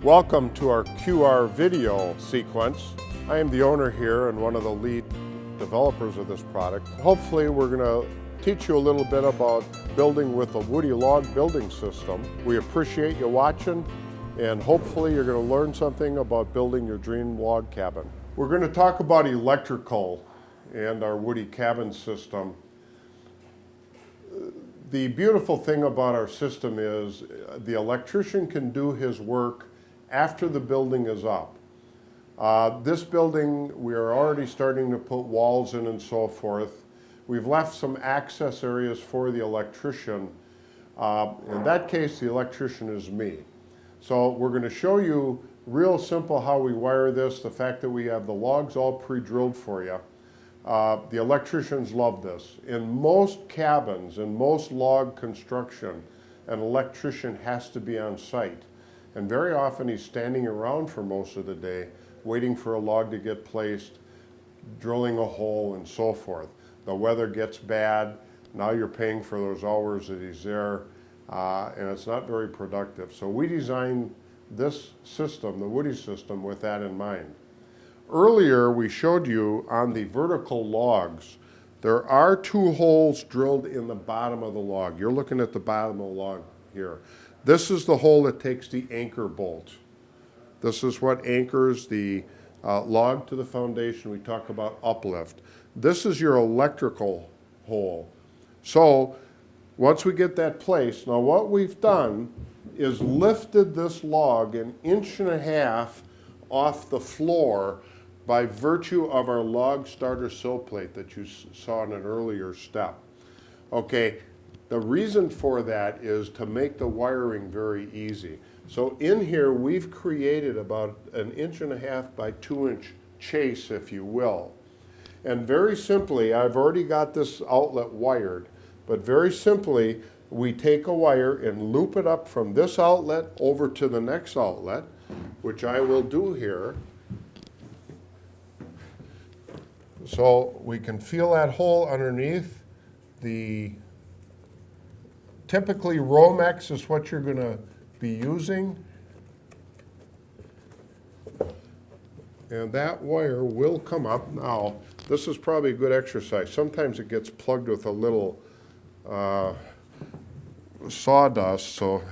Welcome to our QR video sequence. I am the owner here and one of the lead developers of this product. Hopefully we're going to teach you a little bit about building with a woody log building system. We appreciate you watching, and hopefully you're going to learn something about building your dream log cabin. We're going to talk about electrical and our woody cabin system. The beautiful thing about our system is the electrician can do his work after the building is up. This building, we are already starting to put walls in and so forth. We've left some access areas for the electrician. In that case, the electrician is me. So we're going to show you real simple how we wire this, the fact that we have the logs all pre-drilled for you. The electricians love this. In most cabins, in most log construction, an electrician has to be on site. And very often he's standing around for most of the day, waiting for a log to get placed, drilling a hole and so forth. The weather gets bad, now you're paying for those hours that he's there, and it's not very productive. So we designed this system, the woody system, with that in mind. Earlier we showed you on the vertical logs, there are two holes drilled in the bottom of the log. You're looking at the bottom of the log here. This is the hole that takes the anchor bolt. This is what anchors the log to the foundation. We talk about uplift. This is your electrical hole. So once we get that placed, now what we've done is lifted this log 1.5 inches off the floor by virtue of our log starter sill plate that you saw in an earlier step. Okay, the reason for that is to make the wiring very easy. So in here we've created about 1.5 inches by 2-inch chase, if you will. And very simply, I've already got this outlet wired, but very simply we take a wire and loop it up from this outlet over to the next outlet, which I will do here. So we can feel that hole underneath. Typically Romex is what you're going to be using. And that wire will come up. Now, this is probably a good exercise. Sometimes it gets plugged with a little sawdust, so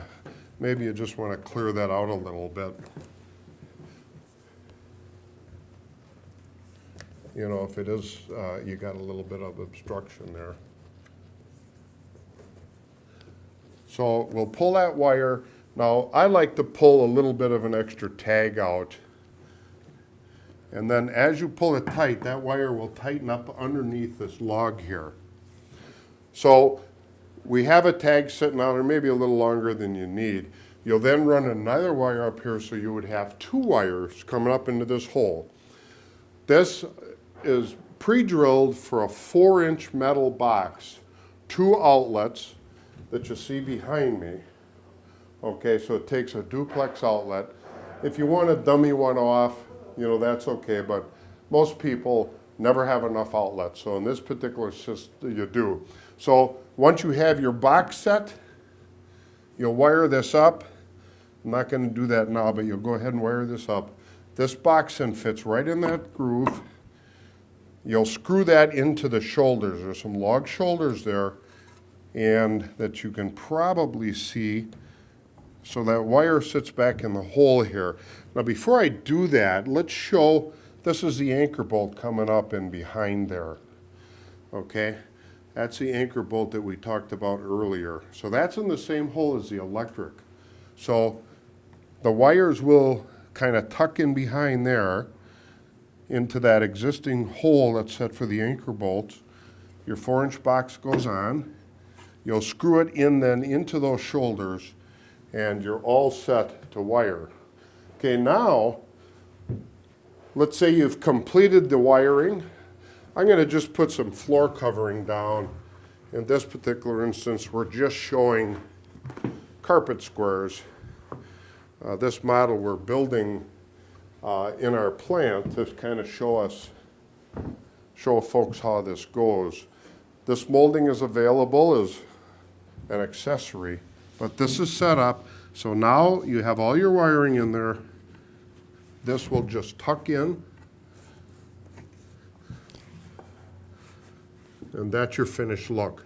maybe you just want to clear that out a little bit. You know, if it is, you got a little bit of obstruction there. So we'll pull that wire. Now, I like to pull a little bit of an extra tag out. And then as you pull it tight, that wire will tighten up underneath this log here. So we have a tag sitting out, or maybe a little longer than you need. You'll then run another wire up here, so you would have two wires coming up into this hole. This is pre-drilled for a 4-inch metal box, 2 outlets that you see behind me. Okay, so it takes a duplex outlet. If you want to dummy one off, you know, that's okay, but most people never have enough outlets. So in this particular system, you do. So once you have your box set, you'll wire this up. I'm not going to do that now, but you'll go ahead and wire this up. This box then fits right in that groove. You'll screw that into the shoulders. There's some log shoulders there, and that you can probably see. So that wire sits back in the hole here. Now before I do that, let's show, this is the anchor bolt coming up and behind there. Okay, that's the anchor bolt that we talked about earlier. So that's in the same hole as the electric. So the wires will kind of tuck in behind there into that existing hole that's set for the anchor bolts. Your 4-inch box goes on. You'll screw it in then into those shoulders, and you're all set to wire. Okay, now, let's say you've completed the wiring. I'm going to just put some floor covering down. In this particular instance, we're just showing carpet squares. This model we're building in our plant to kind of show folks how this goes. This molding is available as an accessory, but this is set up. So now you have all your wiring in there. This will just tuck in. And that's your finished look.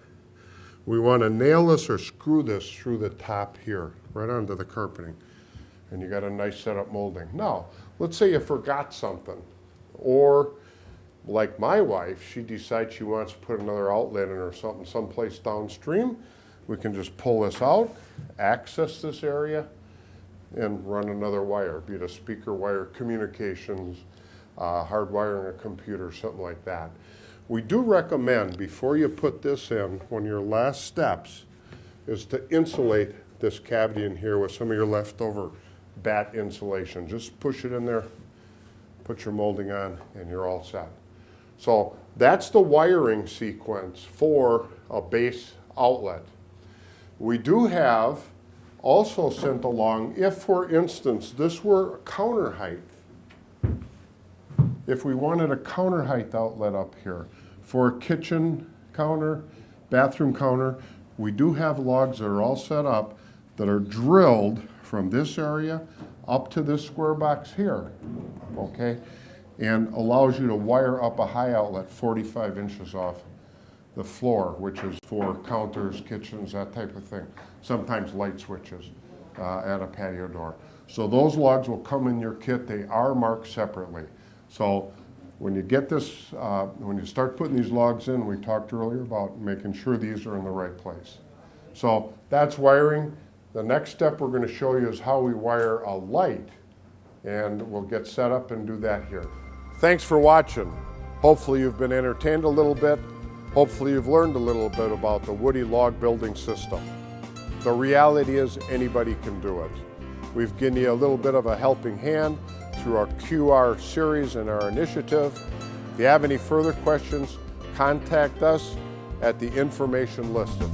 We want to nail this or screw this through the top here, right onto the carpeting. And you got a nice setup molding. Now, let's say you forgot something. Or, like my wife, she decides she wants to put another outlet in or something someplace downstream. We can just pull this out, access this area, and run another wire, be it a speaker wire, communications, hardwiring a computer, something like that. We do recommend, before you put this in, one of your last steps is to insulate this cavity in here with some of your leftover batt insulation. Just push it in there, put your molding on, and you're all set. So that's the wiring sequence for a base outlet. We do have also sent along, if for instance this were counter height, if we wanted a counter height outlet up here for a kitchen counter, bathroom counter, we do have logs that are all set up that are drilled from this area up to this square box here, okay? And allows you to wire up a high outlet 45 inches off the floor, which is for counters, kitchens, that type of thing. Sometimes light switches at a patio door. So those logs will come in your kit. They are marked separately. So when you get this, when you start putting these logs in, we talked earlier about making sure these are in the right place. So that's wiring. The next step we're going to show you is how we wire a light, and we'll get set up and do that here. Thanks for watching. Hopefully you've been entertained a little bit. Hopefully you've learned a little bit about the Woody log building system. The reality is anybody can do it. We've given you a little bit of a helping hand through our QR series and our initiative. If you have any further questions, contact us at the information listed.